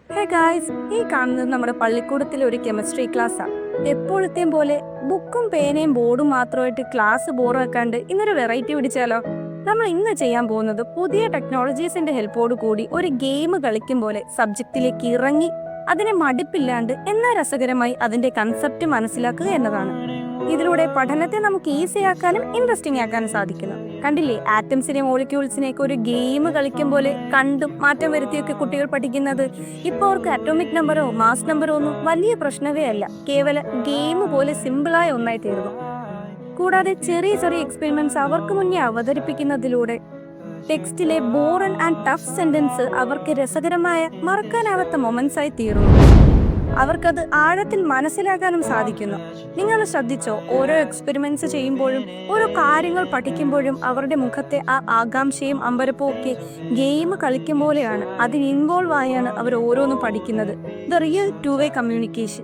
Hey guys, ഈ കാണുന്നത് നമ്മുടെ പള്ളിക്കൂടത്തിലെ ഒരു കെമിസ്ട്രി ക്ലാസ്സാണ്. എപ്പോഴത്തെയും പോലെ ബുക്കും പേനയും ബോർഡും മാത്രമായിട്ട് ക്ലാസ് ബോറാക്കാണ്ട് ഇന്നൊരു വെറൈറ്റി പിടിച്ചാലോ? നമ്മൾ ഇന്ന് ചെയ്യാൻ പോകുന്നത് പുതിയ ടെക്നോളജീസിന്റെ ഹെൽപ്പോട് കൂടി ഒരു ഗെയിം കളിക്കും പോലെ സബ്ജക്റ്റിലേക്ക് ഇറങ്ങി അതിനെ മടുപ്പില്ലാണ്ട് എന്നാൽ രസകരമായി അതിന്റെ കൺസെപ്റ്റ് മനസ്സിലാക്കുക എന്നതാണ്. ഇതിലൂടെ പഠനത്തെ നമുക്ക് ഈസി ആക്കാനും ഇൻട്രസ്റ്റിംഗ് ആക്കാനും സാധിക്കുന്നു. കണ്ടില്ലേ, ആറ്റംസിനെ മോളിക്യൂൾസിനെയൊക്കെ ഒരു ഗെയിം കളിക്കും പോലെ കണ്ടും മാറ്റം വരുത്തിയൊക്കെ കുട്ടികൾ പഠിക്കുന്നത്. ഇപ്പോൾ അവർക്ക് അറ്റോമിക് നമ്പറോ മാസ് നമ്പറോ ഒന്നും വലിയ പ്രശ്നമേ അല്ല, കേവല ഗെയിം പോലെ സിമ്പിളായ ഒന്നായി തീർന്നു. കൂടാതെ ചെറിയ ചെറിയ എക്സ്പെരിമെന്റ്സ് അവർക്ക് മുന്നേ അവതരിപ്പിക്കുന്നതിലൂടെ ടെക്സ്റ്റിലെ ബോറൻ ആൻഡ് ടഫ് സെന്റൻസ് അവർക്ക് രസകരമായ മറക്കാനാവാത്ത മൊമെന്റ്സ് ആയി തീർന്നു. അവർക്കത് ആഴത്തിൽ മനസ്സിലാക്കാനും സാധിക്കുന്നു. നിങ്ങൾ ശ്രദ്ധിച്ചോ, ഓരോ എക്സ്പെരിമെന്റ്സ് ചെയ്യുമ്പോഴും ഓരോ കാര്യങ്ങൾ പഠിക്കുമ്പോഴും അവരുടെ മുഖത്തെ ആ ആകാംക്ഷയും അമ്പരപ്പും ഒക്കെ ഗെയിം കളിക്കും പോലെയാണ്. അതിൽ ഇൻവോൾവ് ആയാണ് അവർ ഓരോന്നും പഠിക്കുന്നത്. The real to way communication.